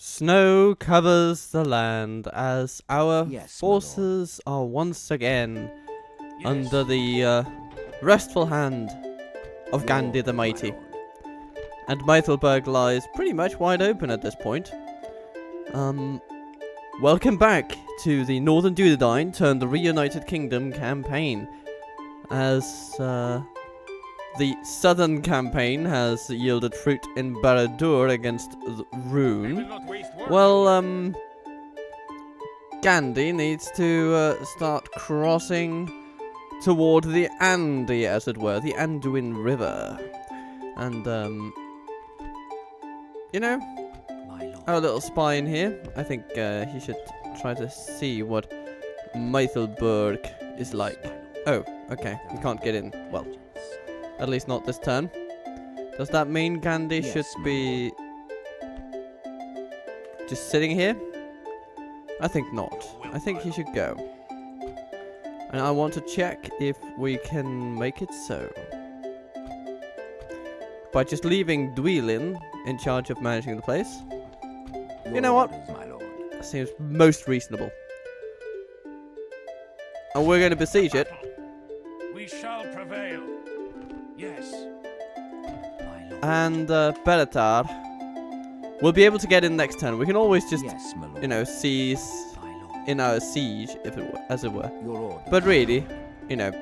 Snow covers the land as our Yes, my forces are once again Yes. under the restful hand of Gandy the Mighty. And Meithelberg lies pretty much wide open at this point. Welcome back to the Northern Dunedain turned the Reunited Kingdom campaign. As the southern campaign has yielded fruit in Barad-dûr against Rhun. Well, Gandy needs to start crossing toward the Andy, as it were, the Anduin River. And, you know, our little spy in here, I think he should try to see what Meithelberg is like. Oh, okay, he can't get in. Well, at least not this turn. Does that mean Gandy should be just sitting here? I think not. I think he should go. And I want to check if we can make it so. By just leaving Dwelin in charge of managing the place. You know what? That seems most reasonable. And we're going to besiege it. We shall prevail. Yes. And Bellatar will be able to get in next turn. We can always just, you know, seize in our siege, if it were, as it were. But really, you know,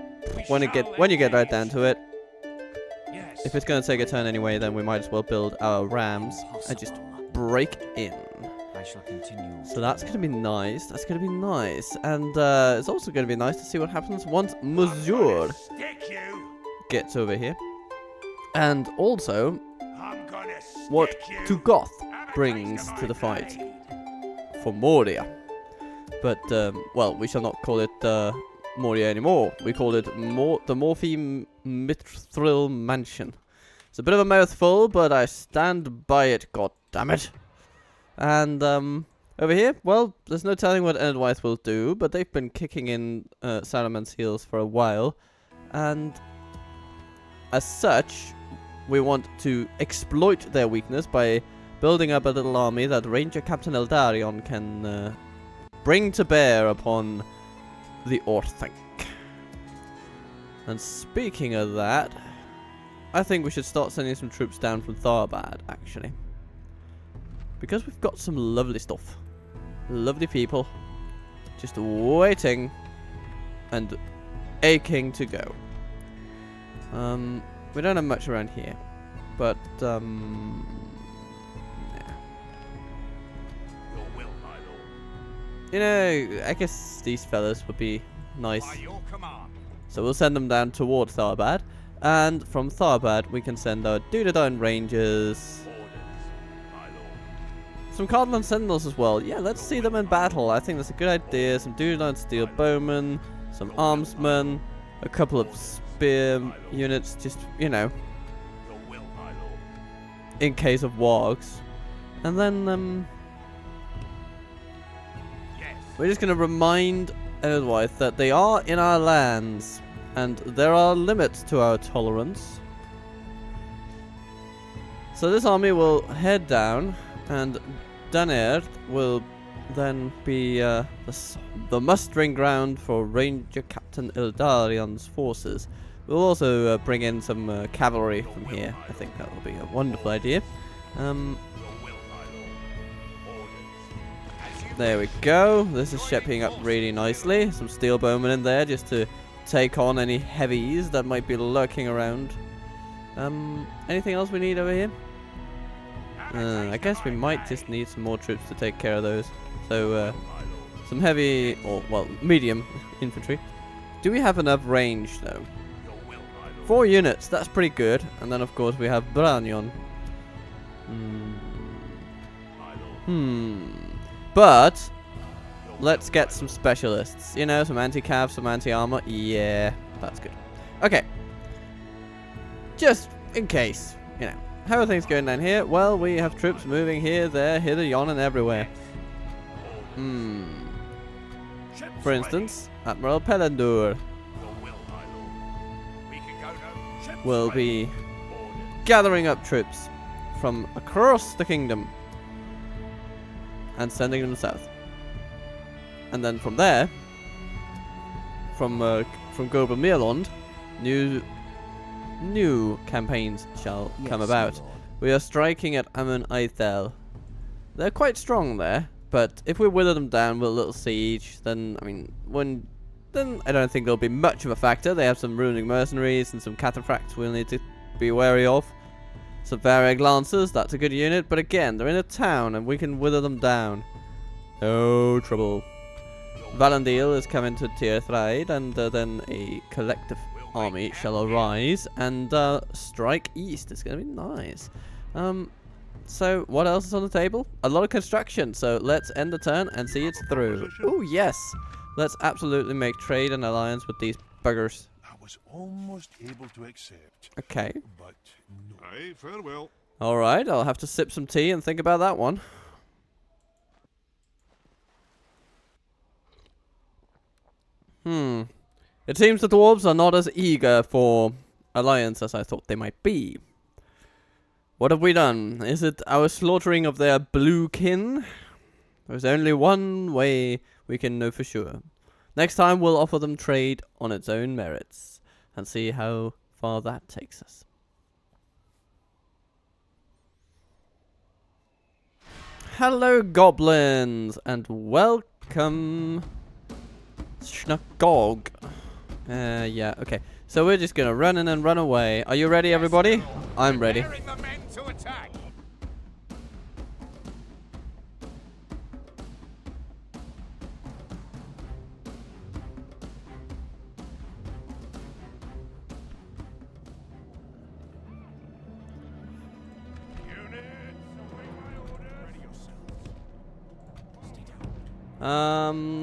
when you get right down to it, Yes. if it's going to take a turn anyway, then we might as well build our rams and just break in. I shall continue. So that's going to be nice. That's going to be nice. And it's also going to be nice to see what happens once Monsieur Stick you. gets over here. And also I'm gonna what stick you. Tugoth Have a brings taste of to the my fight blade. for Moria. But, well, we shall not call it Moria anymore. We call it the Morphe Mithril Mansion. It's a bit of a mouthful, but I stand by it, god damn it. And over here, well, there's no telling what Enedwaith will do, but they've been kicking in Saruman's heels for a while. And as such, we want to exploit their weakness by building up a little army that Ranger Captain Eldarion can bring to bear upon the Orthanc. And speaking of that, I think we should start sending some troops down from Tharbad, actually. Because we've got some lovely stuff. Lovely people. Just waiting and aching to go. We don't have much around here. But, yeah. Your will, my lord. You know, I guess these fellas would be nice. By your command. So we'll send them down toward Tharbad. And from Tharbad, we can send our Dunedain Rangers. Orders, my lord. Some Cardinal Sentinels as well. Yeah, let's see them in battle. I think that's a good idea. Some Dunedain Steel Bowmen, some Armsmen, a couple of Spear units, just, you know, Your will, my lord. in case of wargs. And then, Yes. we're just going to remind Enedwaith that they are in our lands. And there are limits to our tolerance. So this army will head down, and Dunaird will then be the mustering ground for Ranger Captain Eldarion's forces. We'll also bring in some cavalry from here. I think that will be a wonderful idea. Your will, my lord. Orders. As you There we go. This is shaping up really nicely. Some steel bowmen in there just to take on any heavies that might be lurking around. Anything else we need over here? I guess we might just need some more troops to take care of those. So, some heavy, or, well, medium infantry. Do we have enough range, though? 4 units, that's pretty good. And then, of course, we have Branyon. But let's get some specialists. You know, some anti-cav, some anti-armor. Yeah, that's good. Okay. Just in case, you know. How are things going down here? Well, we have troops moving here, there, hither, yon, and everywhere. For instance, Admiral Pelandur will be gathering up troops from across the kingdom. and sending them south. And then from there, from Goblin Mirland, new campaigns shall come about. Lord. We are striking at Amon Aethel. They're quite strong there, but if we wither them down with a little siege, then then I don't think there'll be much of a factor. They have some ruining mercenaries and some cataphracts we'll need to be wary of. Some Vareg Lancers, that's a good unit, but again, they're in a town and we can wither them down. No trouble. Valandil is coming to Tierthraid, and then a collective army shall arise and strike east. It's going to be nice. So, what else is on the table? A lot of construction, so let's end the turn and see it through. Oh, yes! Let's absolutely make trade and alliance with these buggers. I was almost able to accept. Okay. But no. Aye, farewell. Alright, I'll have to sip some tea and think about that one. It seems the dwarves are not as eager for alliance as I thought they might be. What have we done? Is it our slaughtering of their blue kin? There's only one way we can know for sure. Next time we'll offer them trade on its own merits and see how far that takes us. Hello goblins and welcome Schnackgog. Yeah, okay. So we're just gonna run in and run away. Are you ready, everybody? I'm ready. Preparing the men to attack.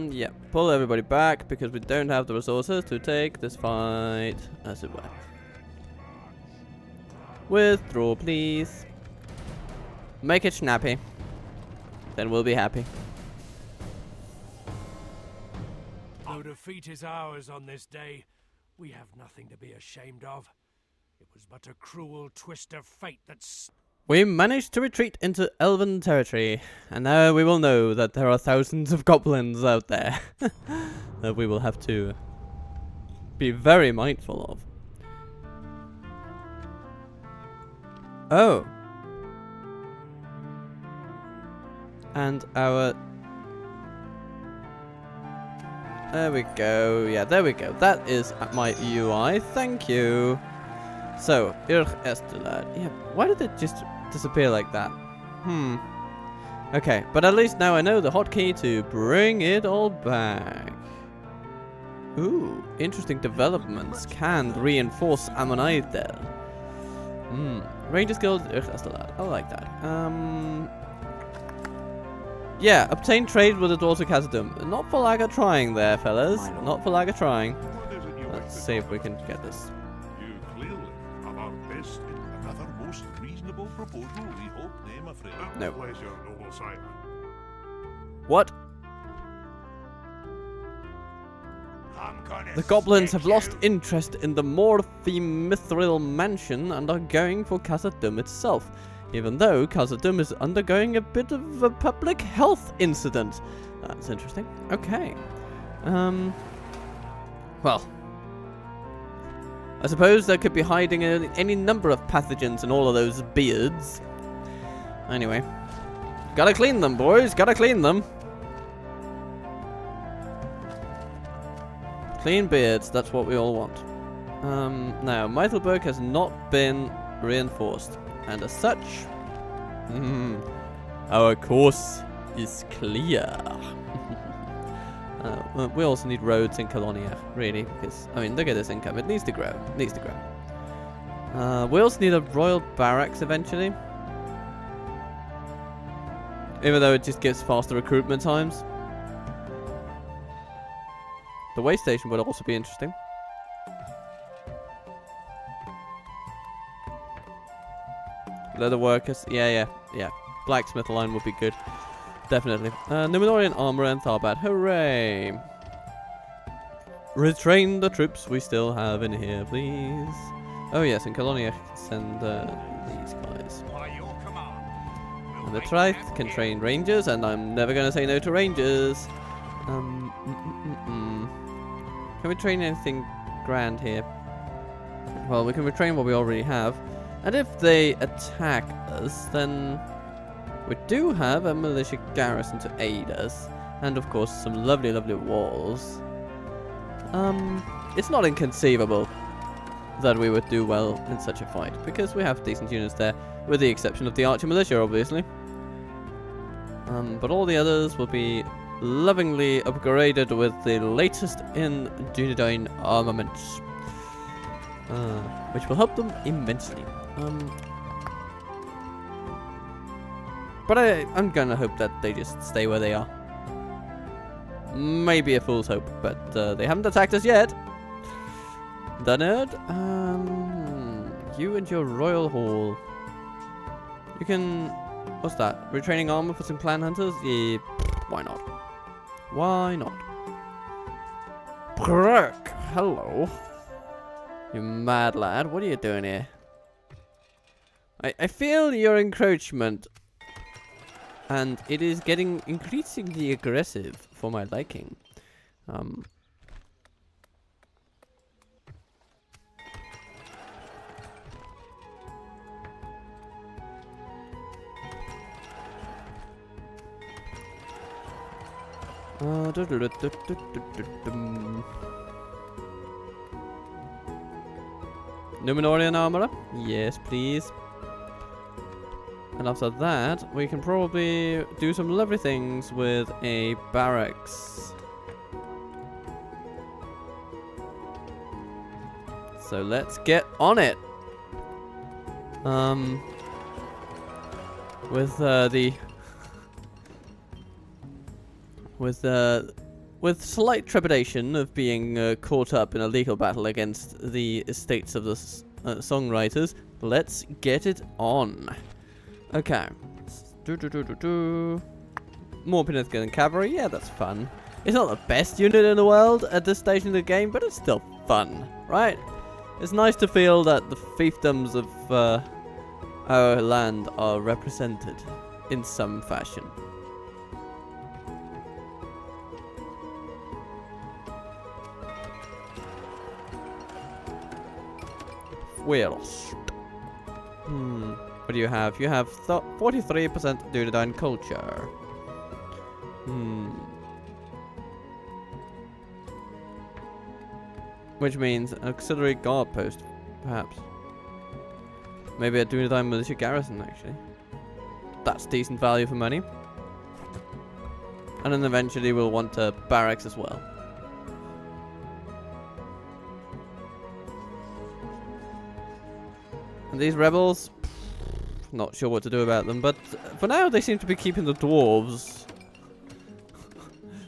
Yeah, pull everybody back because we don't have the resources to take this fight, as it were. Withdraw, please. Make it snappy. Then we'll be happy. Though defeat is ours on this day, we have nothing to be ashamed of. It was but a cruel twist of fate that's... We managed to retreat into Elven territory, and now we will know that there are thousands of goblins out there that we will have to be very mindful of. Oh. And our... There we go. Yeah, there we go. That is my UI. Thank you. So, Urch Estelad. Yeah, why did it just disappear like that? Okay, but at least now I know the hotkey to bring it all back. Ooh, interesting developments. Can reinforce Amon Aethel. Rangers Guild Urch Estelad. I like that. Yeah, obtain trade with the daughter Khazad-dûm. Not for lack of trying there, fellas. Not for lack of trying. What is it you Let's wish to see if we accomplish? can get this. You clearly have our best in another most reasonable proposal. We hope, name a friend. No. Pleasure, noble sire. What? I'm gonna The goblins stick have lost you. interest in the Morphe Mithril mansion and are going for Khazad-dûm itself, even though Khazad-dûm is undergoing a bit of a public health incident. That's interesting. Okay. Well, I suppose there could be hiding any number of pathogens in all of those beards. Anyway, gotta clean them, boys. Gotta clean them. Clean beards, that's what we all want. Now, Meitelberg has not been reinforced, and as such, our course is clear. We also need roads in Colonia, really, because, I mean, look at this income. It needs to grow. It needs to grow. We also need a royal barracks eventually. Even though it just gives faster recruitment times. The way station would also be interesting. Leather workers, yeah. Blacksmith line would be good. Definitely. Numenorian armor and Tharbat, hooray! Retrain the troops we still have in here, please. Oh yes, in Colonia, send these guys. By your command, And the Trith can train rangers, and I'm never going to say no to rangers. Can we train anything grand here? Well, we can retrain what we already have. And if they attack us, then we do have a militia garrison to aid us. And of course, some lovely, lovely walls. It's not inconceivable that we would do well in such a fight, because we have decent units there, with the exception of the archer militia, obviously. But all the others will be lovingly upgraded with the latest in Dunedain armaments, which will help them immensely. But I'm gonna hope that they just stay where they are. Maybe a fool's hope, but they haven't attacked us yet. Dunnard, you and your royal hall. You can, what's that? Retraining armor for some clan hunters? Yeah, why not? Why not? Brooke, hello. You mad lad, what are you doing here? I feel your encroachment, and it is getting increasingly aggressive for my liking. Numenorian armorer? Yes, please. And after that, we can probably do some lovely things with a barracks. So let's get on it. With slight trepidation of being caught up in a legal battle against the estates of the songwriters, let's get it on. Okay. More Pinnacle and cavalry, yeah, that's fun. It's not the best unit in the world at this stage in the game, but it's still fun, right? It's nice to feel that the fiefdoms of our land are represented in some fashion. Wheels. What do you have? You have 43% Dunedain culture. Which means an auxiliary guard post, perhaps. Maybe a Dunedain militia garrison, actually. That's decent value for money. And then eventually we'll want a barracks as well. And these rebels, not sure what to do about them, but for now they seem to be keeping the dwarves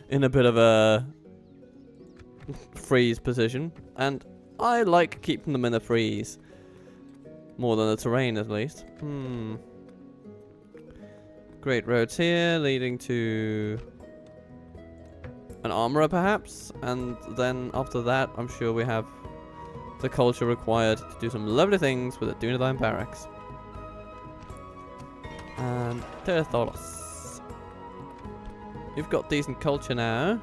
in a bit of a freeze position, and I like keeping them in a freeze more than the terrain, at least. Great roads here leading to an armorer, perhaps, and then after that I'm sure we have the culture required to do some lovely things with a Dunedain barracks. And Teratholos, you've got decent culture now.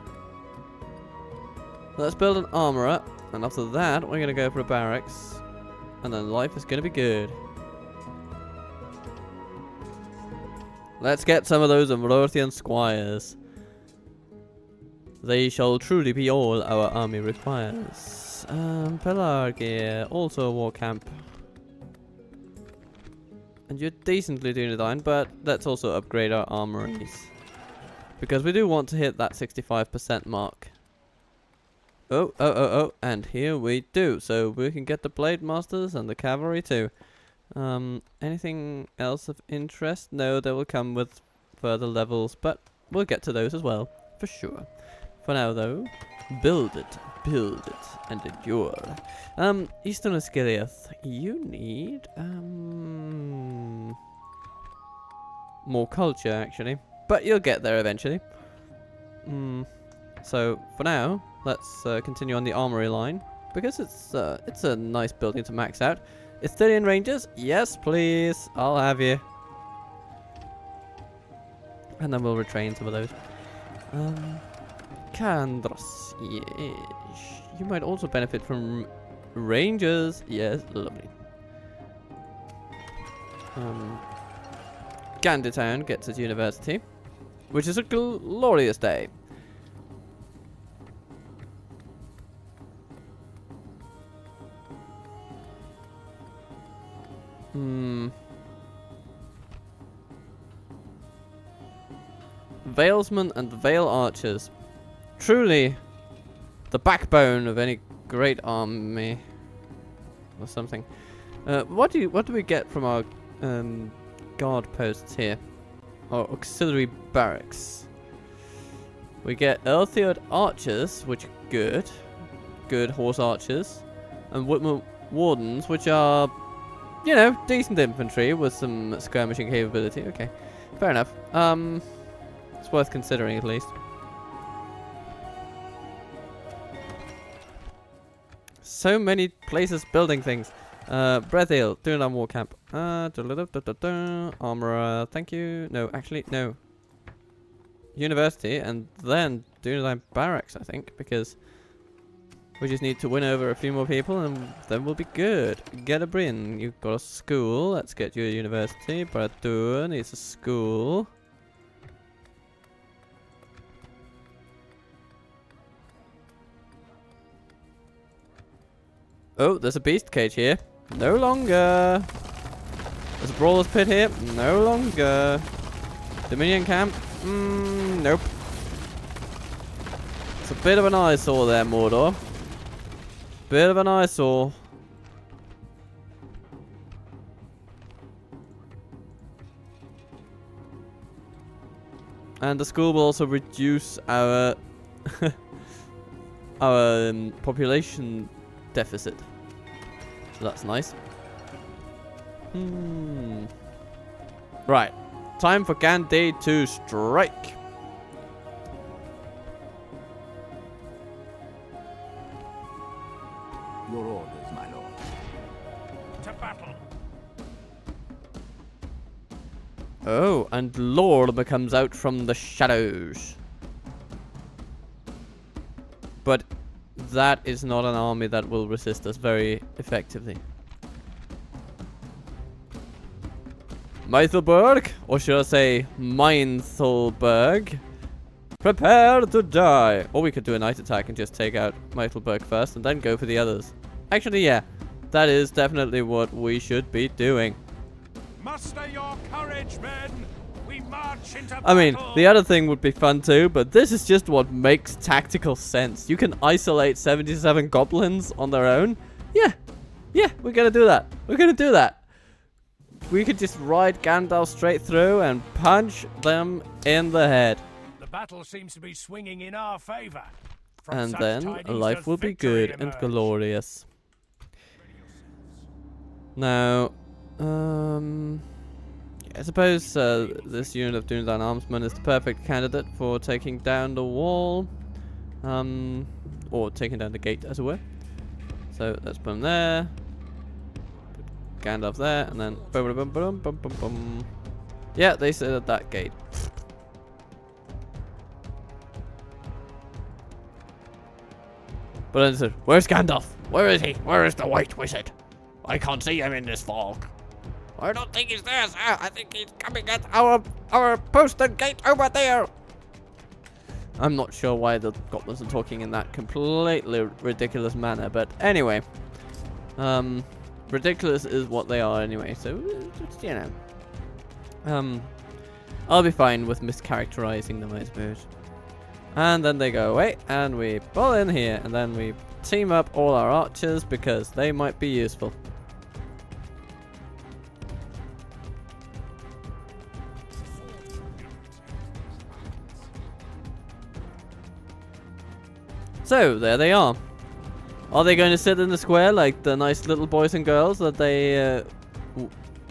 Let's build an armorer, and after that we're gonna go for a barracks, and then life is gonna be good. Let's get some of those Amrothian squires. They shall truly be all our army requires. Pelargia, also a war camp. And you're decently Dunedain, but let's also upgrade our armories, because we do want to hit that 65% mark. Oh, and here we do. So we can get the Blade Masters and the Cavalry too. Anything else of interest? No, they will come with further levels, but we'll get to those as well, for sure. For now though, build it, and endure. Eastern Asciliath, you need, more culture actually, but you'll get there eventually. So for now, let's continue on the armory line, because it's a nice building to max out. Estilian Rangers, yes please, I'll have you. And then we'll retrain some of those. Candras. Yes. You might also benefit from rangers. Yes, lovely. Gandy Town gets its university, which is a glorious day. Valesmen and Vale Archers. Truly the backbone of any great army. Or something. What do we get from our guard posts here? Our auxiliary barracks. We get Earthiard Archers, which are good. Good horse archers. And Woodman Wardens, which are, you know, decent infantry with some skirmishing capability. Okay, fair enough. It's worth considering at least. So many places building things. Brethiel, Dunedain War Camp. Armorer, thank you. No, actually, no. University, and then Dunedain Barracks, I think, because we just need to win over a few more people, and then we'll be good. Get a Bryn, you've got a school. Let's get you a university. Baradur needs a school. Oh, there's a beast cage here. No longer. There's a brawler's pit here. No longer. Dominion camp. Nope. It's a bit of an eyesore there, Mordor. Bit of an eyesore. And the school will also reduce our our population deficit. So that's nice. Right. Time for Gandy to strike. Your orders, my lord. To battle. Oh, and Lord comes out from the shadows. But that is not an army that will resist us very effectively. Meithelberg, or should I say Meithelberg, prepare to die. Or we could do a night attack and just take out Meithelberg first and then go for the others. Actually, yeah, that is definitely what we should be doing. Muster your courage, men. We march into battle. I mean, the other thing would be fun too, but this is just what makes tactical sense. You can isolate 77 goblins on their own. Yeah, we're gonna do that. We're gonna do that. We could just ride Gandalf straight through and punch them in the head. The battle seems to be swinging in our favor. And then life will be good and glorious. Now, I suppose this unit of Dunedain Armsmen is the perfect candidate for taking down the wall. Or taking down the gate, as it were. So let's put him there. Put Gandalf there, and then boom, boom, boom, boom, boom, boom. Yeah, they sit at that gate. But then said, where's Gandalf? Where is he? Where is the white wizard? I can't see him in this fog. I don't think he's there, sir. I think he's coming at our posted gate over there. I'm not sure why the goblins are talking in that completely ridiculous manner, but anyway. Ridiculous is what they are anyway, so, you know. I'll be fine with mischaracterizing them, I suppose. And then they go away, and we pull in here, and then we team up all our archers because they might be useful. So, there they are. Are they going to sit in the square like the nice little boys and girls that they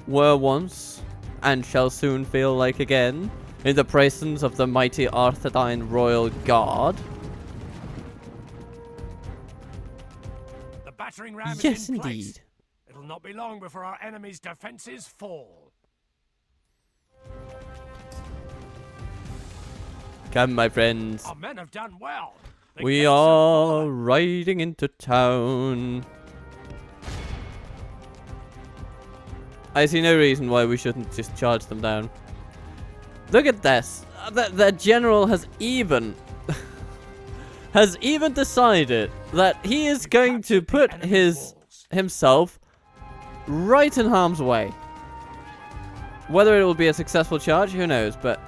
were once and shall soon feel like again in the presence of the mighty Arthedain Royal Guard? The battering ram Yes, is in place. indeed. It'll not be long before our enemy's defenses fall. Come, my friends. Our men have done well. The We gates have are fallen. riding into town. I see no reason why we shouldn't just charge them down. Look at this. The general has even decided that he is going to Captured the put enemy's walls. himself right in harm's way. Whether it will be a successful charge, who knows? But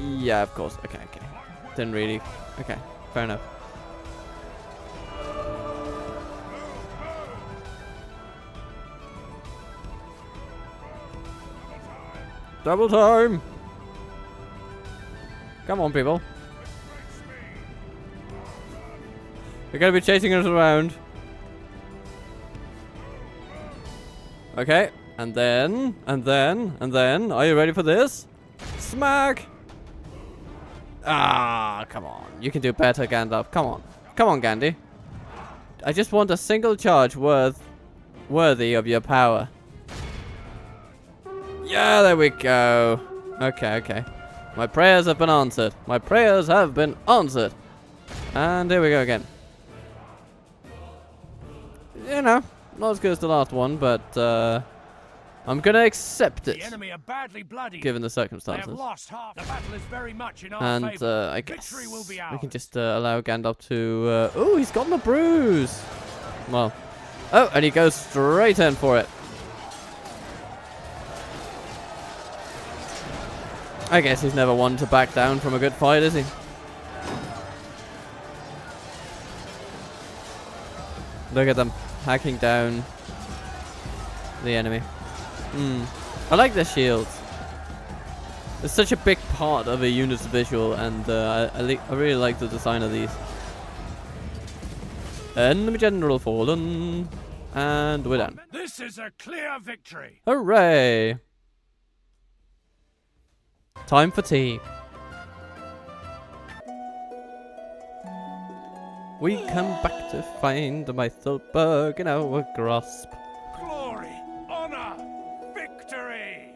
yeah, of course. Okay. Didn't really. Okay, fair enough. Double time! Come on, people. You're gonna be chasing us around. Okay, and then, are you ready for this? Smack! Ah, come on. You can do better, Gandalf. Come on. Come on, Gandy. I just want a single charge worthy of your power. Yeah, there we go. Okay. My prayers have been answered. My prayers have been answered. And here we go again. You know, not as good as the last one, but I'm gonna accept The it, enemy are badly bloodied. given the They have circumstances. lost half. The battle is very much in our And favor. I guess Victory will be we ours. can just allow Gandalf to... oh, he's gotten a bruise! Well... Oh, and he goes straight in for it. I guess he's never one to back down from a good fight, is he? Look at them, hacking down the enemy. I like their shields. It's such a big part of a unit's visual, and I really like the design of these. Enemy general fallen, and we're done. This is a clear victory. Hooray! Time for tea. We come back to find my Thulberg in our grasp. Glory, honor, victory.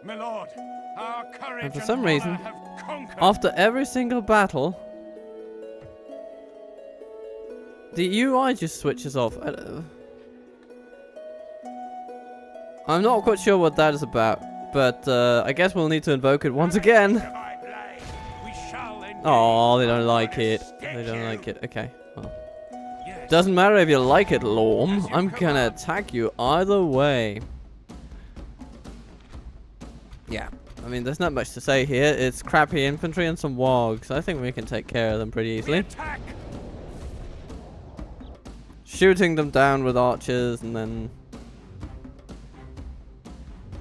My lord, our courage And for some reason, honor have conquered. after every single battle, the UI just switches off. I'm not quite sure what that is about, but I guess we'll need to invoke it once again. I blade. We shall engage. Oh, they don't like it. They don't like it. Okay. Well. Doesn't matter if you like it, Lorm. I'm gonna attack you either way. Yeah. I mean, there's not much to say here. It's crappy infantry and some wargs. I think we can take care of them pretty easily. Attack. Shooting them down with archers and then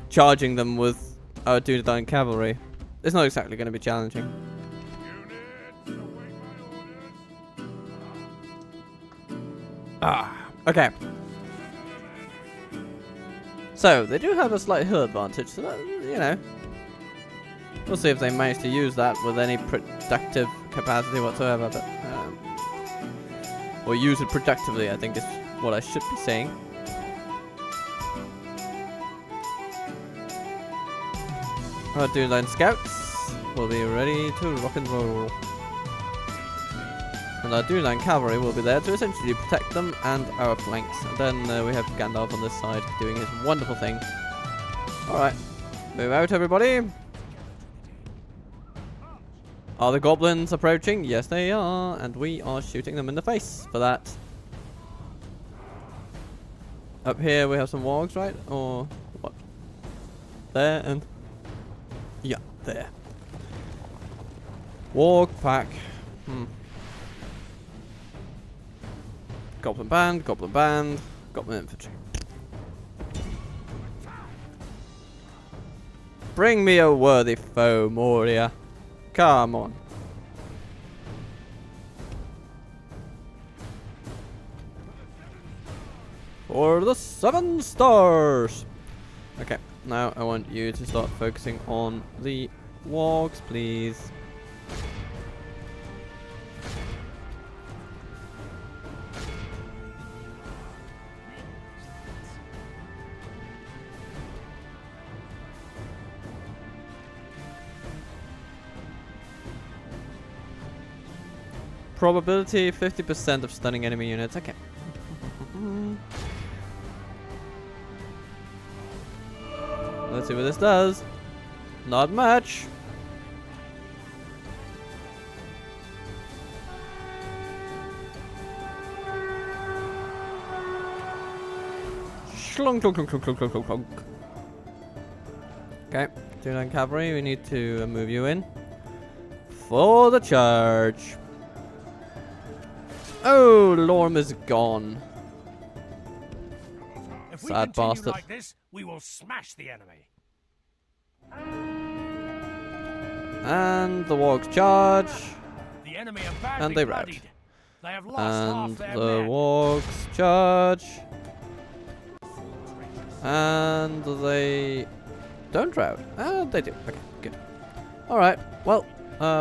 charging them with our Dunedain cavalry. It's not exactly going to be challenging. Units, await my orders. Ah, okay. So, they do have a slight hill advantage, so that, you know. We'll see if they manage to use that with any productive capacity whatsoever, but... or use it productively, I think is what I should be saying. Our Dunedain scouts will be ready to rock and roll. And our Dunedain cavalry will be there to essentially protect them and our flanks. And then we have Gandalf on this side doing his wonderful thing. Alright, move out everybody. Are the goblins approaching? Yes they are, and we are shooting them in the face for that. Up here we have some wargs, right? Or what? There and... yeah, there. Warg pack. Goblin band, goblin infantry. Bring me a worthy foe, Moria. Come on. For the 7 stars. Okay, now I want you to start focusing on the wargs, please. Probability 50% of stunning enemy units. Okay. Let's see what this does. Not much. Clunk, clunk, clunk, clunk, clunk, clunk, clunk. Okay, Dunedain cavalry, we need to move you in for the charge. Oh, Lorm is gone. If we Sad continue bastard. like this, we will smash the enemy. And the wargs charge. The enemy are badly And they rout. bloodied. They have lost half And their the men. wargs charge. And they don't rout. They do. Okay, good. Alright, well,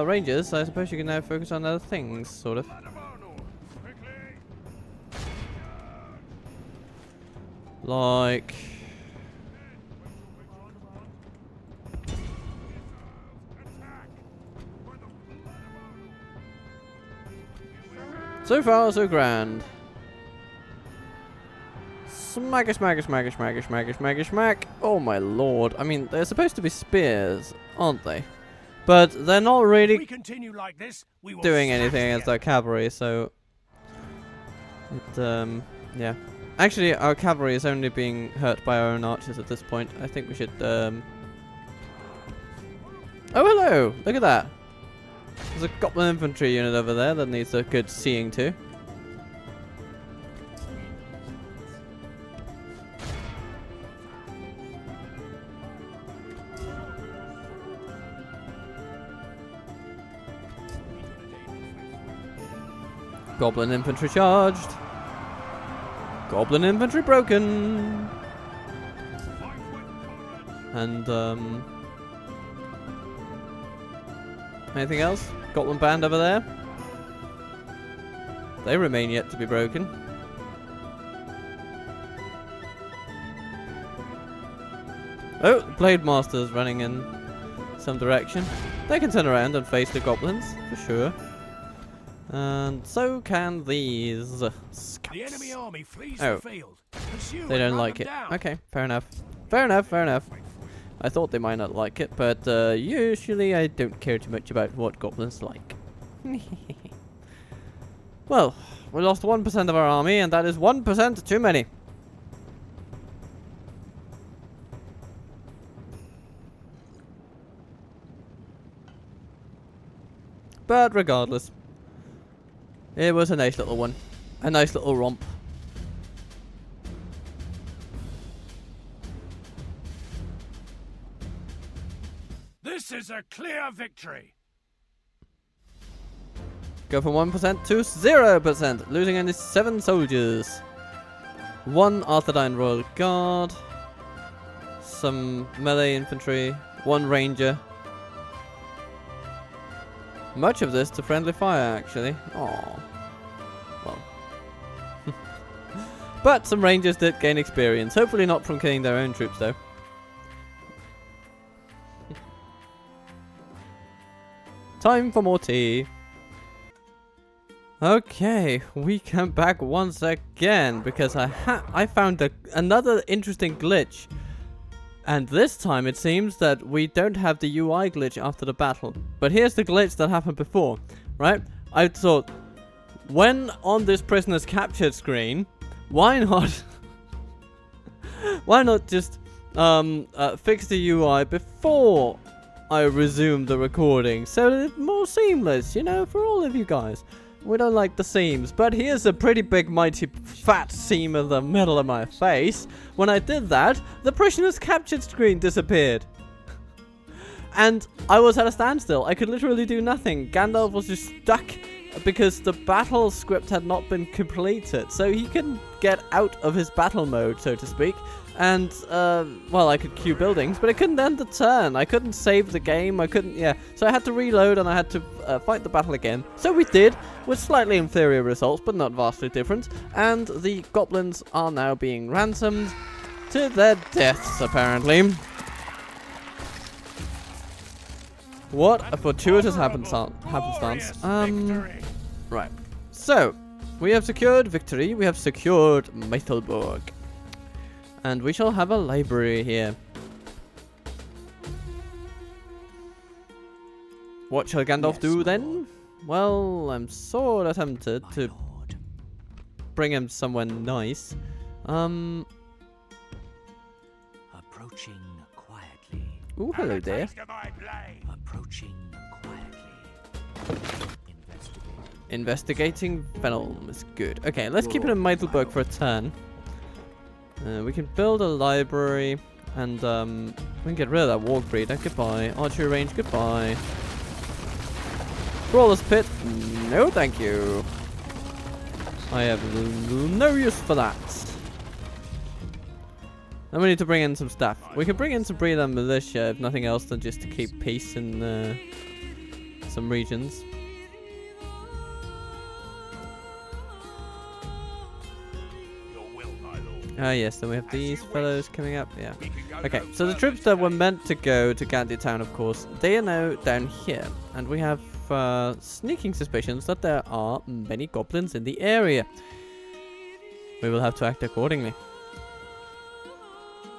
Rangers, I suppose you can now focus on other things, sort of. Like... So far, so grand. Smack, smack, smack, smack, smack, smack, smack. Oh my lord. I mean, they're supposed to be spears, aren't they? But they're not If really we continue like this, we will doing smash anything the against our enemy. cavalry, so... It, yeah. Actually, our cavalry is only being hurt by our own archers at this point. I think we should, Oh, hello! Look at that! There's a goblin infantry unit over there that needs a good seeing to. Goblin infantry charged. Goblin infantry broken. And, anything else? Goblin band over there? They remain yet to be broken. Oh, the Blade Master's running in some direction. They can turn around and face the goblins, for sure. And so can these scouts. The enemy army flees Oh. the field. Pursue They and don't run like them it. down. Okay, fair enough. Fair enough, fair enough. I thought they might not like it, but usually I don't care too much about what goblins like. Well, we lost 1% of our army, and that is 1% too many. But regardless, it was a nice little one. A nice little romp. This is a clear victory. Go from 1% to 0%, losing only 7 soldiers. 1 Arthurdine Royal Guard. Some melee infantry. 1 ranger. Much of this to friendly fire, actually. Aww. Well. But some rangers did gain experience. Hopefully not from killing their own troops, though. Time for more tea. Okay, we come back once again because I found another interesting glitch. And this time it seems that we don't have the UI glitch after the battle. But here's the glitch that happened before, right? I thought, when on this prisoner's captured screen, why not why not just fix the UI before I resume the recording so that it's more seamless, you know, for all of you guys. We don't like the seams, but here's a pretty big mighty fat seam in the middle of my face. When I did that, the prisoner's captured screen disappeared. And I was at a standstill. I could literally do nothing. Gandalf was just stuck because the battle script had not been completed. So he couldn't get out of his battle mode, so to speak. And, well, I could queue buildings, but I couldn't end the turn. I couldn't save the game. I couldn't, yeah. So I had to reload and I had to fight the battle again. So we did, with slightly inferior results, but not vastly different. And the goblins are now being ransomed to their deaths, apparently. What a fortuitous happenstance. Victory. Right. So, we have secured victory. We have secured Meithelburg. And we shall have a library here. What shall Gandalf Yes, do my then? lord. Well, I'm sort of tempted My to lord. bring him somewhere nice. Approaching quietly. Ooh, hello there. Taste of my blade. Approaching quietly. Investigating Venom is good. Okay, let's keep it in Meithelburg for a turn. We can build a library, and we can get rid of that warg breeder. Goodbye. Archery range. Goodbye. Brawler's pit. No, thank you. I have no use for that. And we need to bring in some stuff. We can bring in some breeder and militia, if nothing else, than just to keep peace in some regions. Ah, yes, then we have these fellows coming up, yeah. Okay, so the troops that were meant to go to Gandy Town, of course, they are now down here. And we have sneaking suspicions that there are many goblins in the area. We will have to act accordingly.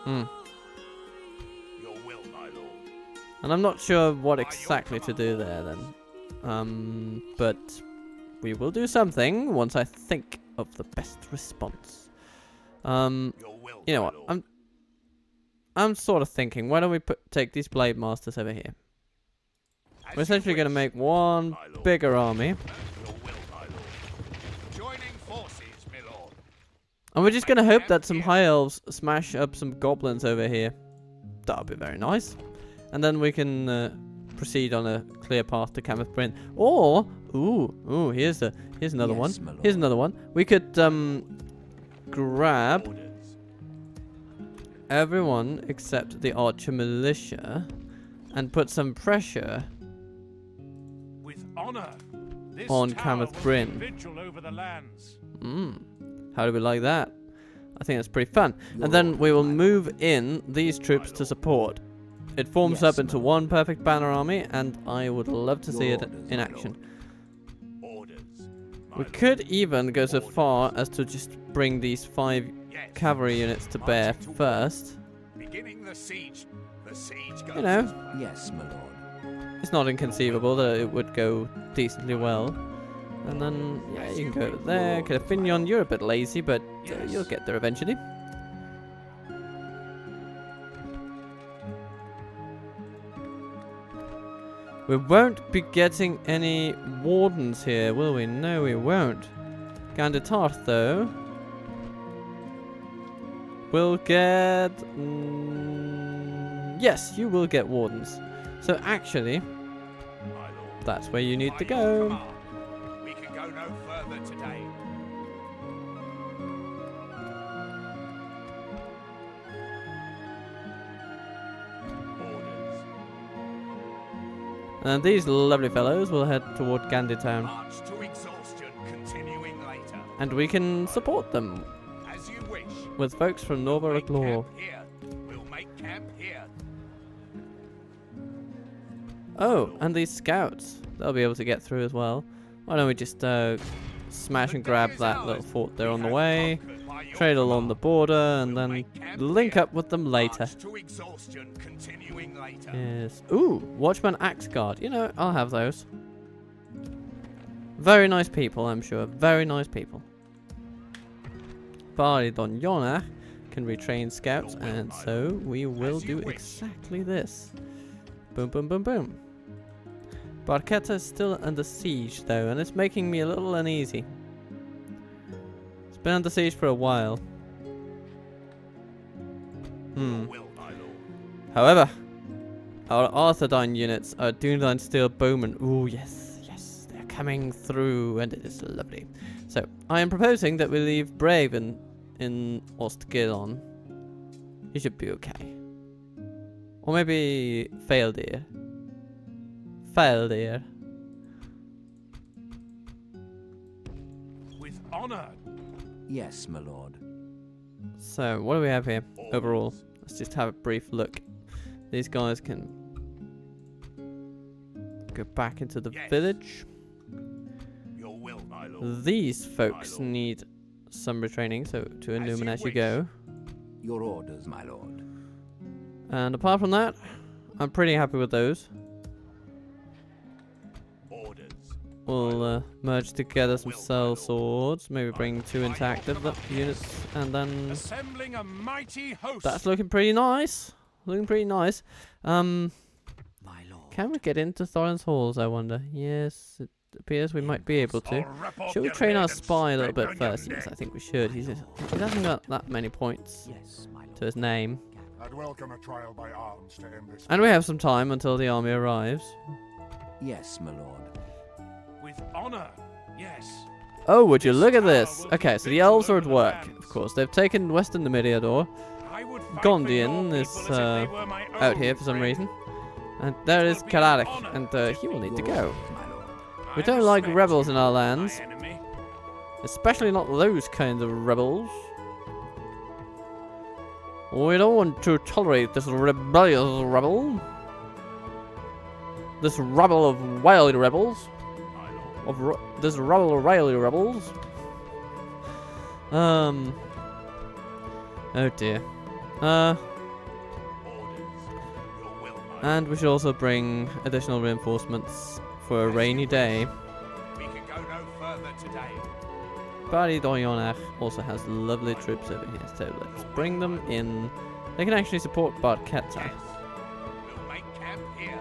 And I'm not sure what exactly to do there then. But we will do something once I think of the best response. You know what? I'm sort of thinking, why don't we take these blade masters over here? We're essentially going to make one bigger army. And we're just going to hope that some high elves smash up some goblins over here. That'll be very nice. And then we can proceed on a clear path to Cameth Bryn. Or, ooh, here's another one. Here's another one. We could grab everyone except the archer militia and put some pressure With honor, this on tower Cameth will Bryn. keep vigil over the lands. How do we like that? I think that's pretty fun. And then we will move in these troops to support. It forms up into one perfect banner army, and I would love to see it in action. We could even go so far as to just bring these 5 cavalry units to bear first. Beginning the siege. The siege goes. You know, Yes, my lord. it's not inconceivable that it would go decently well. And then, yeah, you can go over there. Finion, you're a bit lazy, but you'll get there eventually. We won't be getting any wardens here, will we? No, we won't. Ganditarth, though, will get... yes, you will get wardens. So actually, that's where you need to go. We can go no further today. And these lovely fellows will head toward Gandy Town. March to exhaustion, continuing later. And we can support them As you wish. with folks from Norberwick Law. Here. We'll make camp here. Oh, and these scouts. They'll be able to get through as well. Why don't we just smash and grab that little fort there on the way, trade along the border, and then link up with them later. March to exhaustion, continuing later. Yes. Ooh, Watchman Axe Guard. You know, I'll have those. Very nice people, I'm sure. Very nice people. Bari Don Yona can retrain scouts, and so we will do exactly this. Boom, boom, boom, boom. Barquetta is still under siege, though, and it's making me a little uneasy. It's been under siege for a while. However, our Arthurdine units are Dunedain Steel Bowmen. Ooh, yes, yes, they're coming through, and it is lovely. So, I am proposing that we leave Brave in Ostgilon. He should be okay. Or maybe Faildeer. Faildeer. With honor. Yes, my lord. So, what do we have here overall? Let's just have a brief look. These guys can go back into the village. Your will, My lord. These folks lord. need some retraining, so to illumine you as you wish. go. Your orders, my lord. And apart from that, I'm pretty happy with those. Orders. We'll merge together some cell swords, maybe bring 2 into active units, and then Assembling a mighty host. that's looking pretty nice. Looking pretty nice. My lord. Can we get into Thorin's halls, I wonder? Yes, it appears we might be able to. I'll rip off Should we your train head our and spy a little spit bit on your first? Yes, neck. I think we should. He hasn't got that many points Yes, my lord. to his name. I'd welcome a trial by arms to end this. And we have some time until the army arrives. Yes, my lord. With honor, yes. Oh, would you look at this? Okay, so the elves are at work, of course. They've taken Western Nemediador. I would fight Gondian for your is, people as if they were my out own, here for some friend. reason. And there is Kalarik, and he will need to Your go. orders, my lord. We I don't like respect rebels you, in our my lands. enemy. Especially not those kinds of rebels. We don't want to tolerate this rebellious rebel. This rabble of wily rebels. My lord. This rabble of wily rebels. Oh dear. Orders. Your will, my And we should also bring additional reinforcements for a rainy day. lord. We can go no further today. Bari Doyonach also has lovely troops over here, so let's bring them in. They can actually support Barketa. Yes. We'll make camp here.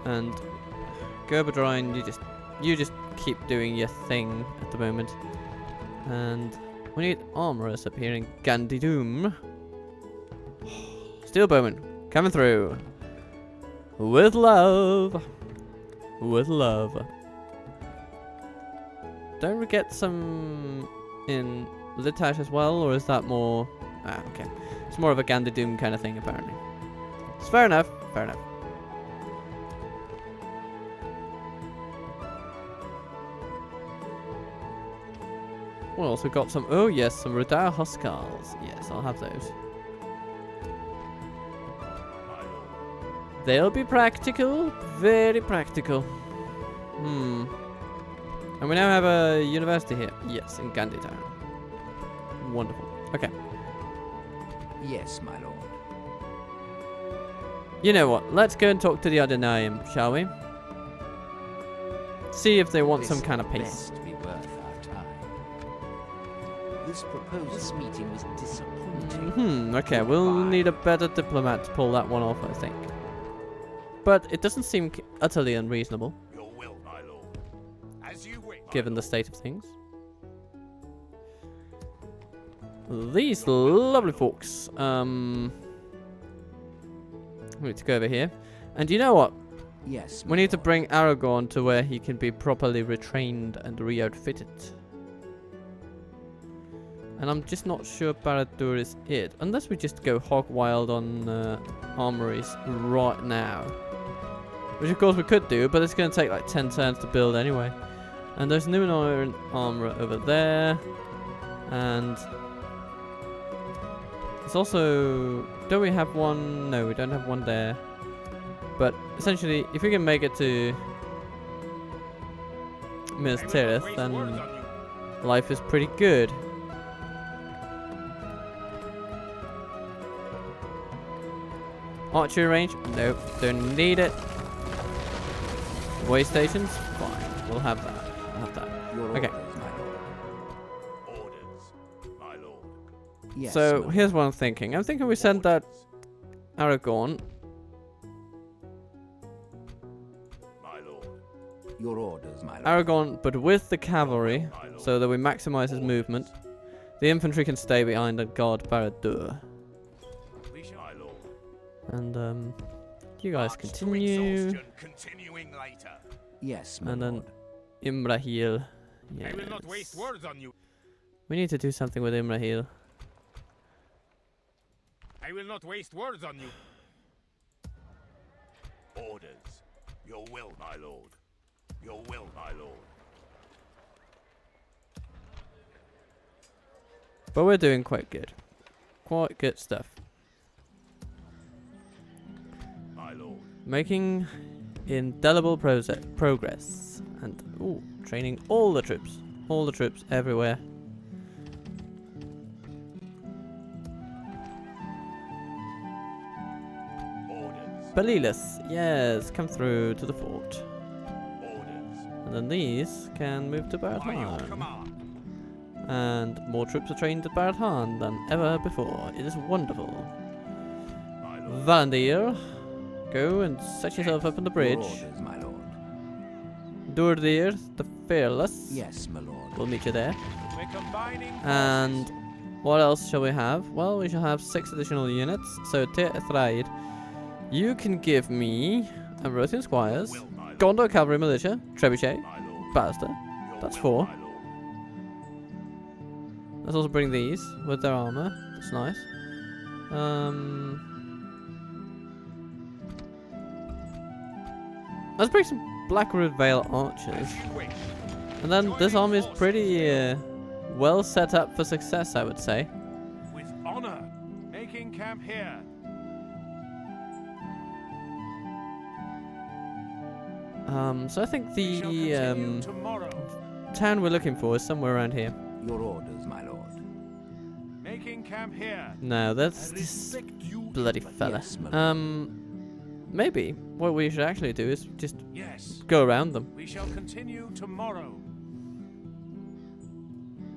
And Gerberdrine, you just keep doing your thing at the moment. And we need armorers up here in Gandy Doom. Steel bowman coming through. With love. With love. Don't we get some in Litash as well, or is that more... Ah, okay. It's more of a Gandy Doom kind of thing, apparently. It's fair enough, fair enough. What else? We got some... Oh, yes, some Radar Huskars. Yes, I'll have those. My lord. They'll be practical. Very practical. And we now have a university here. Yes, in Gandy Town. Wonderful. Okay. Yes, my lord. You know what? Let's go and talk to the Adonai, shall we? See if they want some This kind of will peace. best be worth our time. This meeting was disappointing. Okay, we'll Goodbye. need a better diplomat to pull that one off, I think. But it doesn't seem utterly unreasonable, Your will, my lord. As you wish. given the state of things. These lovely folks. We need to go over here. And you know what? Yes, We need to bring Aragorn to where he can be properly retrained and re-outfitted. And I'm just not sure Barad-dûr is it. Unless we just go hog wild on armories right now. Which of course we could do, but it's going to take like 10 turns to build anyway. And there's new iron armor over there. And... There's also... Don't we have one? No, we don't have one there. But essentially, if we can make it to Minas Tirith, then life is pretty good. Archery range? Nope, don't need it. Way stations? Fine, we'll have that. We'll have that. Your Okay. orders, my lord. Orders, my lord. Yes, So my here's what I'm thinking. I'm thinking we send that Aragorn. My lord. lord. Your orders, my lord. Aragorn, but with the cavalry, My lord. so that we maximize his movement. The infantry can stay behind and guard Barad-dûr. We shall. My lord. And you guys March to continue. exhaustion, continuing later. Yes, my And then lord. Imrahil. I will not waste Yes. words on you. We need to do something with Imrahil. I will not waste words on you. Orders. Your will, my lord. Your will, my lord. But we're doing quite good. Quite good stuff. My lord. Making indelible progress. And, ooh, training all the troops. All the troops everywhere. Orders. Belilis, yes, come through to the fort. Orders. And then these can move to By your Barathan. command. And more troops are trained at Barathan than ever before. It is wonderful. My lord. Valandir, go and set yourself up on the Your bridge. orders, my lord. Durdir, the Fearless, Yes, my lord. we'll meet you there. We're combining And what else shall we have? Well, we shall have 6 additional units. So, Tir Thraid, you can give me Ambrosian Squires, Will, my lord. Gondor Cavalry Militia, Trebuchet, My lord. Ballester. Your That's will, 4. my lord. Let's also bring these with their armor. That's nice. Let's bring some Blackwood Vale archers. As you wish. And then this army is pretty well set up for success, I would say. with honor. Making camp here. So I think We shall continue the tomorrow. town we're looking for is somewhere around here. Your orders, my lord. Making camp here. No, that's I this respect you. bloody fella. Yes, my lord. Maybe what we should actually do is just Yes. go around them. We shall continue tomorrow.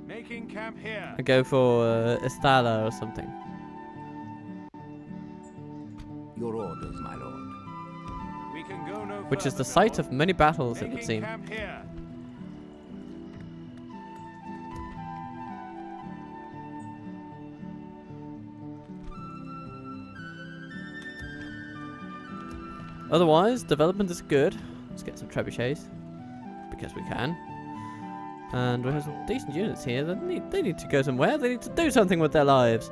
Making camp here. And go for Estala or something. Your orders, my lord. We can go no Which is the further, site my of many battles, it lord. would Making seem. camp here. Otherwise, development is good. Let's get some trebuchets. Because we can. And we have some decent units here. They need to go somewhere. They need to do something with their lives.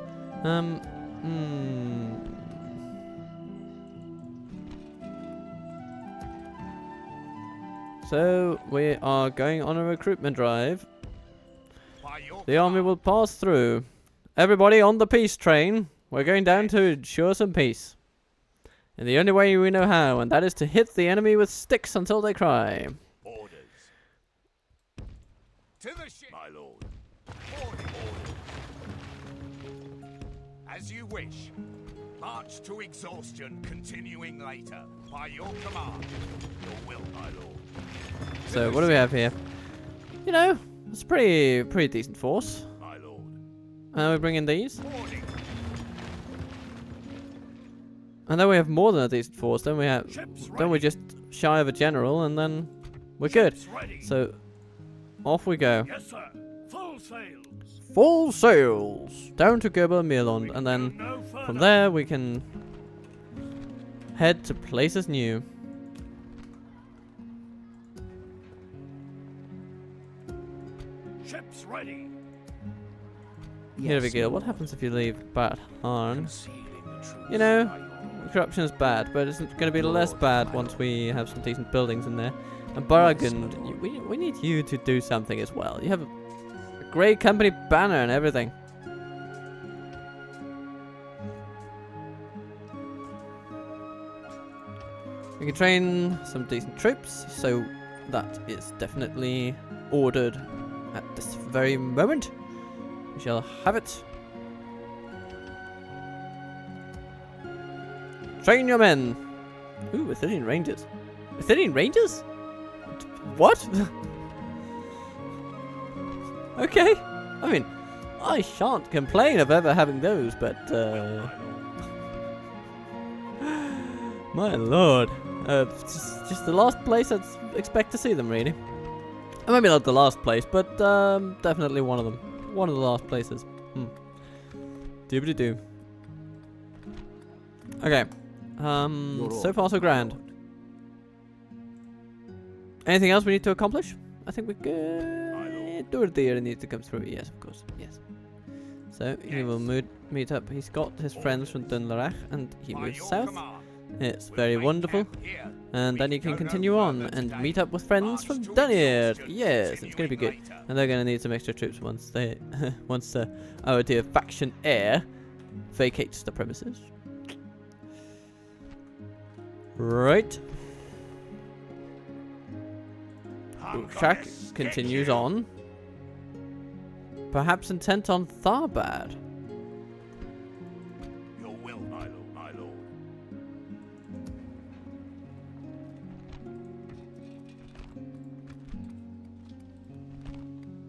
So, we are going on a recruitment drive. By your The army will pass through. Everybody on the peace train. We're going down to ensure some peace. In the only way we know how, and that is to hit the enemy with sticks until they cry. orders. To the ship. My lord. Orders. As you wish. March to exhaustion, continuing later. By your command. Your will, my lord. So what do we have here? You know, it's a pretty decent force. My lord. And we bring in these. Morning. And then we have more than a decent force. Then we have, Ships then we ready. just shy of a general, and then we're good. Ships ready. So off we go. Yes, sir. Full sails. Full sails down to Gerber Mirland, and then No further. from there we can head to places new. Ships ready. Here we Yes, go. my What lord. happens if you leave Barathan? Concealing the truth. You know, by your corruption is bad, but it's going to be less bad once we have some decent buildings in there. And Baragund, we need you to do something as well. You have a great company banner and everything. We can train some decent troops, so that is definitely ordered at this very moment. We shall have it. Train your men. Ooh, Athenian Rangers. Athenian Rangers? What? Okay. I mean, I shan't complain of ever having those, but my lord. Just the last place I'd expect to see them, really. Maybe not the last place, but definitely one of them. One of the last places. Doobity-doo. Okay. So far so grand. Anything else we need to accomplish? I think we're good. Durdir needs to come through. Yes, of course. Yes. So he will meet up. He's got his friends from Dunlarach, and he By moves your south. command. It's We'll very make wonderful. camp here. And then We he can go no continue on further and today. meet up with friends March from to Dunir. exhaustion, Yes, it's going to be good. continuing later. And they're going to need some extra troops once they, once our dear faction heir vacates the premises. Shack continues on. Perhaps intent on Tharbad. Your will, my lord.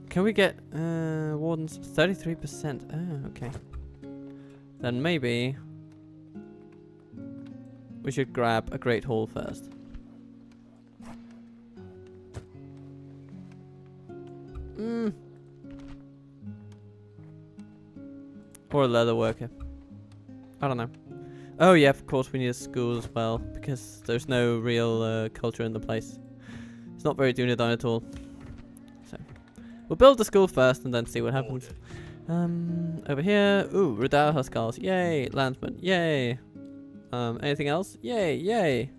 Can we get Warden's 33%? Oh, okay. Then maybe we should grab a Great Hall first. Or a leather worker. I don't know. Oh yeah, of course we need a school as well, because there's no real culture in the place. It's not very Dunedain at all. So we'll build the school first and then see what happens. Over here, ooh, Radar Huskars, yay! Landsman, yay! Anything else? Yay, yay!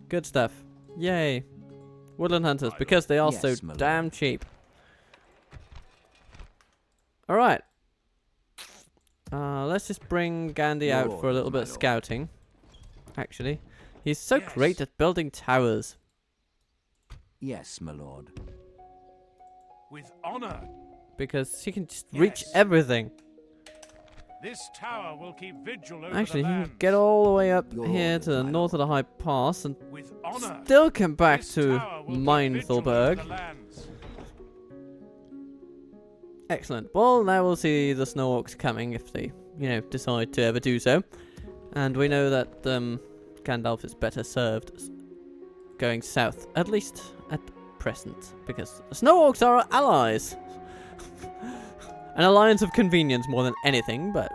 Good stuff, yay! Woodland Hunters, because they are so damn cheap. Alright. Let's just bring Gandy out for a little bit of scouting. Actually, he's so great at building towers. Yes, my lord. With honor. Because he can just reach everything. This tower will keep vigil over Actually, the he lands. can get all the way up Your here orders, to the my north of lord. the High Pass and With honor. still come back This to tower will keep vigil over Mindthalberg. the lands. Excellent. Well, now we'll see the Snow Orcs coming if they, decide to ever do so. And we know that Gandalf is better served going south, at least at present, because the Snow Orcs are our allies. An alliance of convenience more than anything, but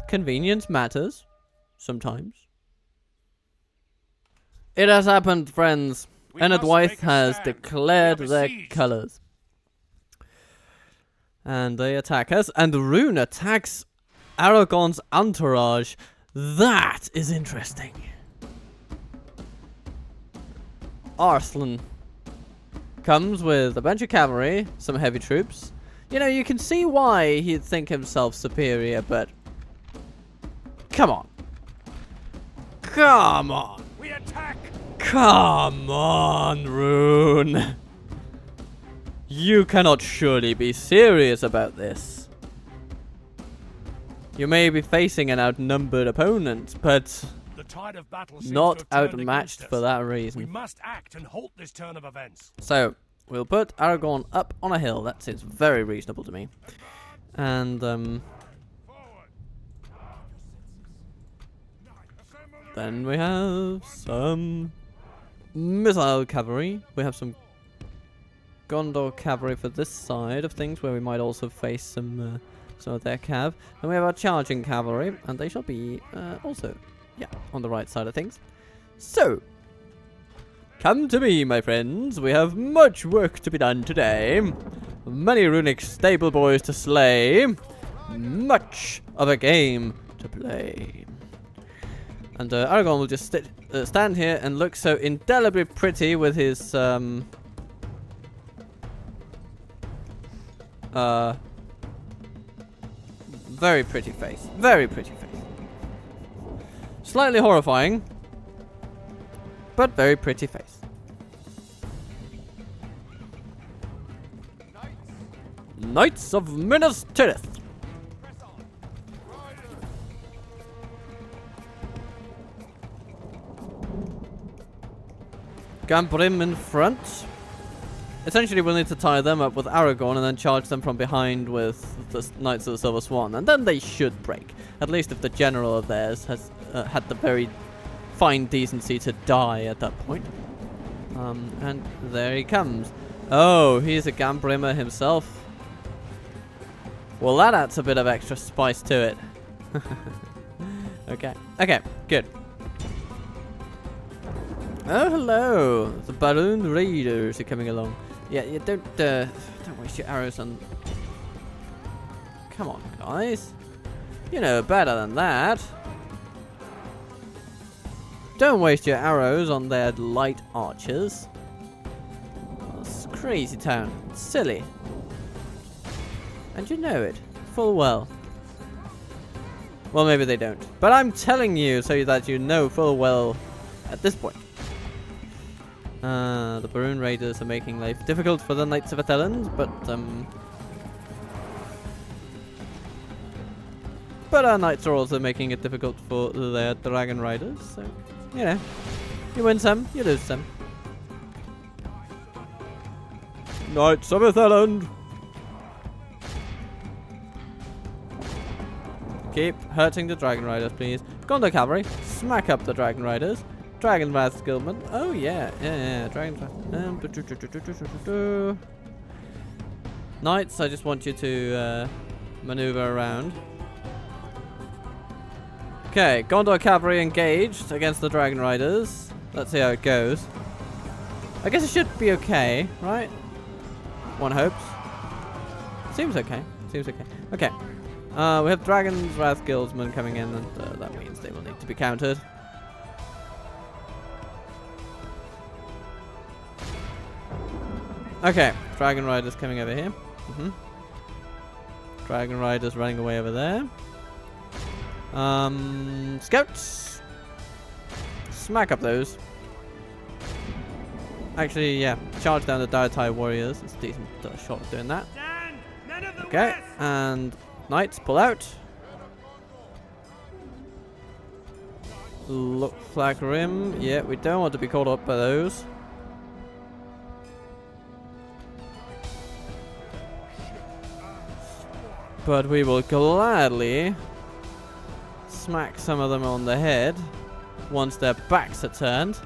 convenience matters sometimes. It has happened, friends. We must Enedwaith make a has stand. declared We are their besieged. colours. And they attack us, and Rhun attacks Aragorn's entourage. That is interesting. Arslan comes with a bunch of cavalry, some heavy troops. You can see why he'd think himself superior, but come on. Come on. We attack. Come on, Rhun. You cannot surely be serious about this. You may be facing an outnumbered opponent, but The tide of battle seems not to have turned outmatched against for us. that We reason. must act and halt this turn of events. So, we'll put Aragorn up on a hill. That seems very reasonable to me. And, then we have some missile cavalry. We have some Gondor cavalry for this side of things, where we might also face some of their cav. And we have our charging cavalry, and they shall be also, on the right side of things. So, come to me, my friends. We have much work to be done today. Many runic stable boys to slay. Much of a game to play. And Aragorn will just stand here and look so indelibly pretty with his very pretty face. Very pretty face. Slightly horrifying, but very pretty face. Knights of Minas Tirith. Gambrim in front. Essentially, we'll need to tie them up with Aragorn and then charge them from behind with the Knights of the Silver Swan, and then they should break. At least if the general of theirs has had the very fine decency to die at that point. And there he comes. Oh, he's a Gambrimmer himself. Well, that adds a bit of extra spice to it. Okay, good. Oh, hello. The Baroon Raiders are coming along. Yeah, don't waste your arrows on... Come on, guys. You know better than that. Don't waste your arrows on their light archers. It's crazy town. It's silly. And you know it full well. Well, maybe they don't. But I'm telling you so that you know full well at this point. The Baroon Raiders are making life difficult for the Knights of Atheland, but our Knights are also making it difficult for their Dragon Riders, so, you know, you win some, you lose some. Knights of Atheland! Keep hurting the Dragon Riders, please. Gondor Cavalry, smack up the Dragon Riders. Dragon Wrath Skillman. Oh yeah, Dragon Wrath. Knights, I just want you to maneuver around. Okay, Gondor Cavalry engaged against the Dragon Riders. Let's see how it goes. I guess it should be okay, right? One hopes. Seems okay. Seems okay. Okay. We have Dragon's Wrath Guildsmen coming in, and that means they will need to be countered. Okay, Dragon Riders coming over here. Dragon Riders running away over there. Scouts! Smack up those. Actually, yeah, charge down the Diotai Warriors. It's a decent shot of doing that. Okay, and Knights, pull out. Look, Flag Rim. Yeah, we don't want to be caught up by those. But we will gladly smack some of them on the head once their backs are turned.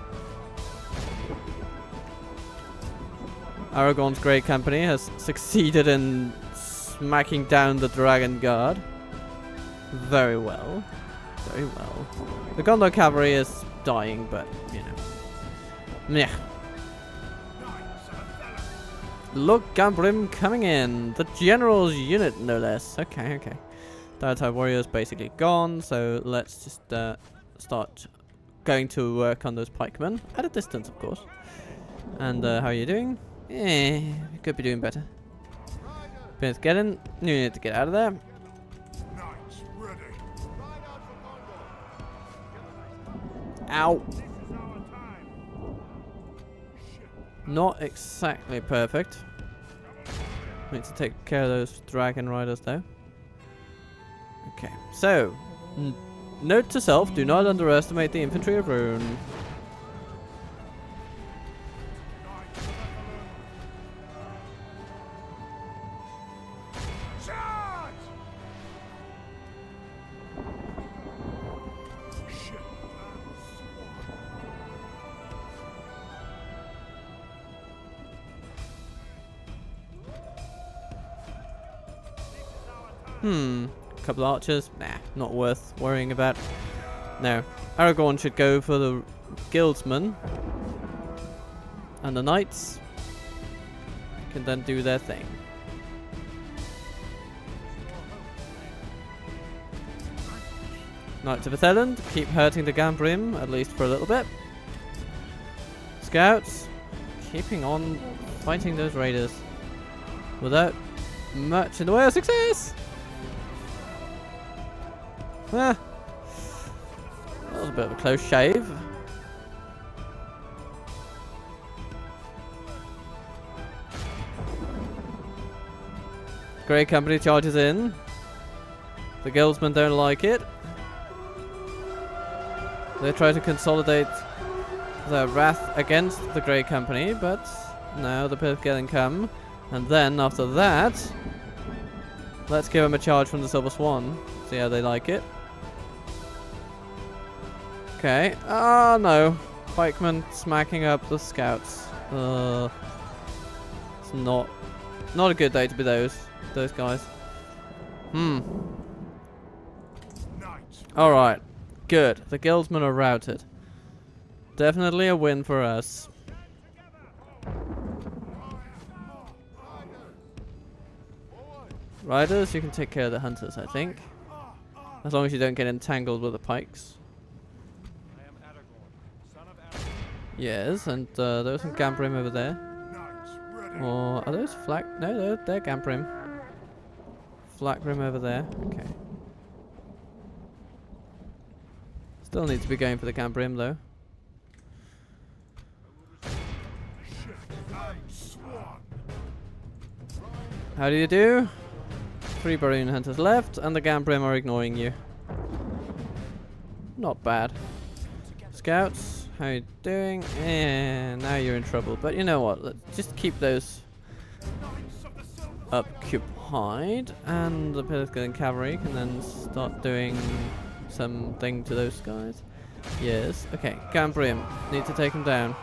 Aragorn's Great Company has succeeded in smacking down the Dragon Guard. Very well. Very well. The Gondor Cavalry is dying, but, you know. Meh. Look, Gambrim coming in. The General's unit, no less. Okay, okay. Diotai Warriors basically gone, so let's just start going to work on those pikemen. At a distance, of course. And how are you doing? Could be doing better. Let's get in. You need to get out of there. Ow. Not exactly perfect. Need to take care of those Dragon Riders though. Okay, so note to self: do not underestimate the infantry of Rhun. Couple archers? Nah, not worth worrying about. No. Aragorn should go for the guildsmen. And the knights can then do their thing. Knights of Atheland, keep hurting the Gambrim, at least for a little bit. Scouts, keeping on fighting those raiders without much in the way of success. That was a bit of a close shave. Grey Company charges in. The guildsmen don't like it. They try to consolidate their wrath against the Grey Company, but now the Pithgetting come. And then after that, let's give them a charge from the Silver Swan. See how they like it. Okay. Oh no. Pikemen smacking up the scouts. It's not a good day to be those guys. Alright. Good. The guildsmen are routed. Definitely a win for us. Riders, you can take care of the hunters, I think. As long as you don't get entangled with the pikes. Yes, and there's some Gambrim over there. Or are those Flak? No, they're Gambrim. Flakrim over there. Okay. Still need to be going for the Gambrim though. How do you do? 3 Baroon Hunters left, and the Gambrim are ignoring you. Not bad. Scouts, how you doing? And now you're in trouble. But you know what? Let's just keep those occupied, and the Pelican Cavalry can then start doing something to those guys. Yes. Okay. Gambrim, need to take them down.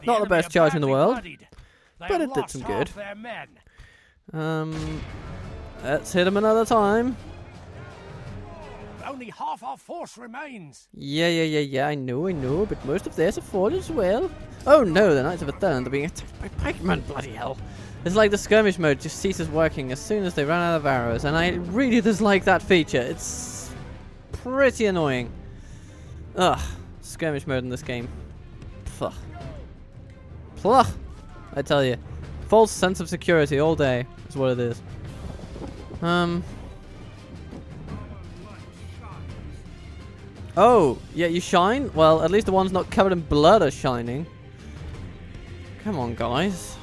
Not the best charge in the world, but it did some good. Let's hit him another time. Only half our force remains. Yeah, I know, but most of theirs have fallen as well. Oh no, the Knights of Athern are being attacked by pikemen, bloody hell. It's like the skirmish mode just ceases working as soon as they run out of arrows, and I really dislike that feature. It's pretty annoying. Ugh, skirmish mode in this game. Pfft. Ugh, I tell you, false sense of security all day is what it is. Oh, yeah, you shine? Well, at least the ones not covered in blood are shining. Come on, guys.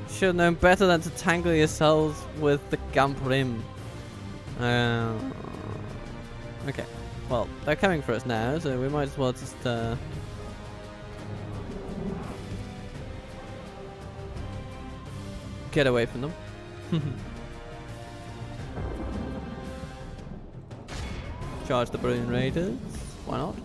Should have known better than to tangle yourselves with the Gambrim. Okay, well, they're coming for us now, so we might as well just, get away from them. Charge the Baroon Raiders. Why not?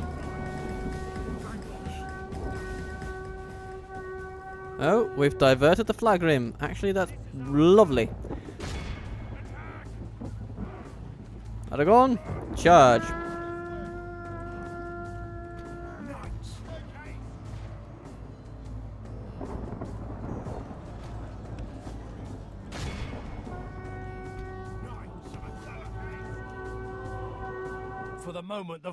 Oh, we've diverted the flag rim. Actually, that's lovely. Aragorn, charge. For the moment,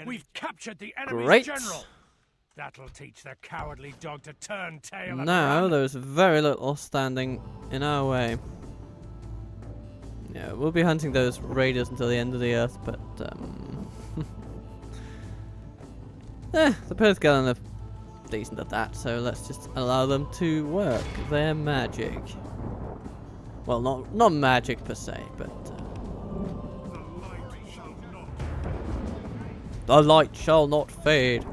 we've captured the enemy's general. That'll teach the cowardly dog to turn tail. Now there's very little standing in our way. Yeah, we'll be hunting those raiders until the end of the earth, but the Perthgallen are decent at that, so let's just allow them to work their magic. Well, not magic per se, but the light shall not fade.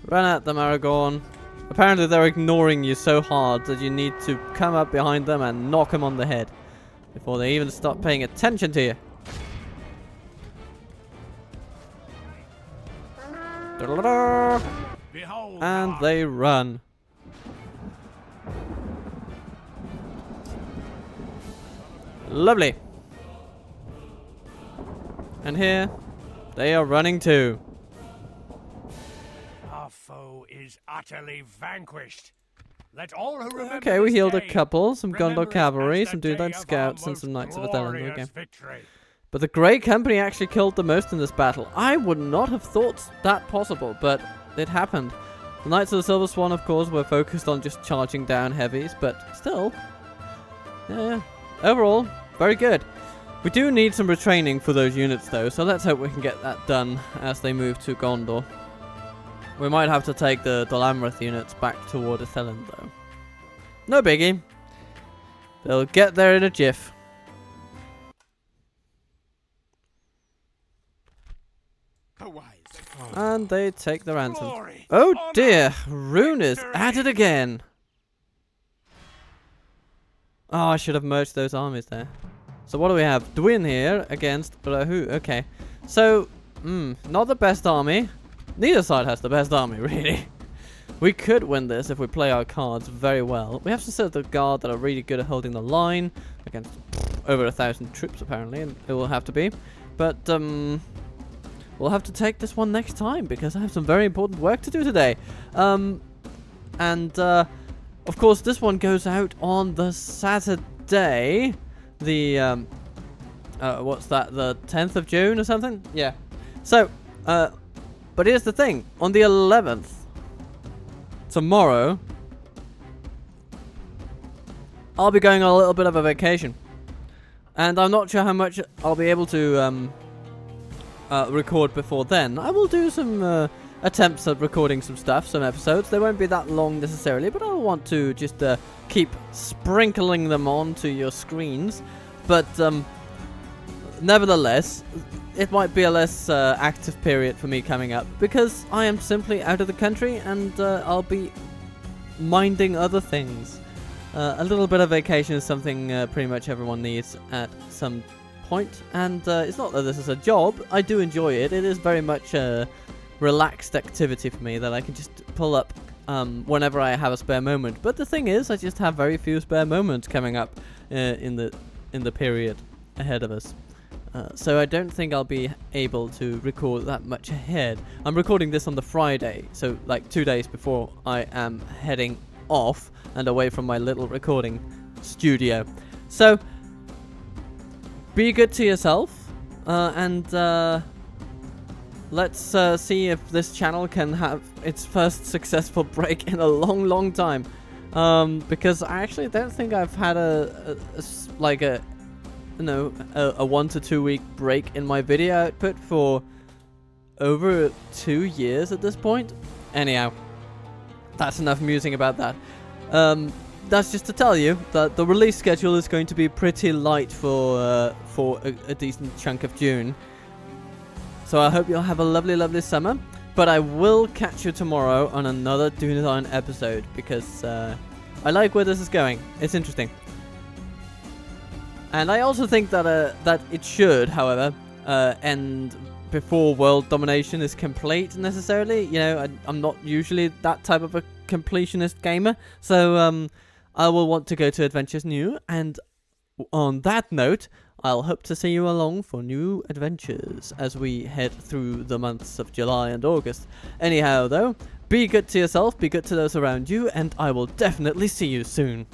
Run at them, Aragorn. Apparently they're ignoring you so hard that you need to come up behind them and knock them on the head before they even start paying attention to you. And they run. Lovely. And here, they are running too. Our foe is utterly vanquished. Let all who remember Okay, we healed a day couple, some remember Gondor it cavalry, as some the day Dunedain of our scouts, and most some Knights of Athern. glorious Okay. victory. But the Grey Company actually killed the most in this battle. I would not have thought that possible, but it happened. The Knights of the Silver Swan, of course, were focused on just charging down heavies, but still, yeah, overall, very good. We do need some retraining for those units, though, so let's hope we can get that done as they move to Gondor. We might have to take the Dolamrith units back toward Atheland, though. No biggie. They'll get there in a jiff. And they take the ransom. Glory, Oh honor, dear, Rhun is victory. at it again. Oh, I should have merged those armies there. So what do we have? Dwin here against Rahu. Okay, so not the best army. Neither side has the best army, really. We could win this if we play our cards very well. We have to set the guard that are really good at holding the line against over 1,000 troops apparently, and it will have to be. But we'll have to take this one next time because I have some very important work to do today. Of course, this one goes out on the Saturday, the what's that? The 10th of June or something? Yeah. So, but here's the thing: on the 11th, tomorrow, I'll be going on a little bit of a vacation. And I'm not sure how much I'll be able to record before then. I will do some attempts at recording some stuff, some episodes. They won't be that long necessarily, but I'll want to just keep sprinkling them onto your screens. But nevertheless, it might be a less active period for me coming up because I am simply out of the country and I'll be minding other things. A little bit of vacation is something pretty much everyone needs at some point, and it's not that this is a job. I do enjoy it. It is very much a relaxed activity for me that I can just pull up whenever I have a spare moment. But the thing is, I just have very few spare moments coming up in the period ahead of us. So I don't think I'll be able to record that much ahead. I'm recording this on the Friday, so like 2 days before I am heading off and away from my little recording studio. So be good to yourself, and let's see if this channel can have its first successful break in a long time, because I actually don't think I've had a 1 to 2 week break in my video output for over 2 years at this point. Anyhow, that's enough musing about that. That's just to tell you that the release schedule is going to be pretty light for a decent chunk of June. So I hope you'll have a lovely summer. But I will catch you tomorrow on another Dunedain episode because I like where this is going. It's interesting. And I also think that that it should, however, end before world domination is complete necessarily. You know, I'm not usually that type of a completionist gamer, so I will want to go to adventures new, and on that note, I'll hope to see you along for new adventures as we head through the months of July and August. Anyhow though, be good to yourself, be good to those around you, and I will definitely see you soon.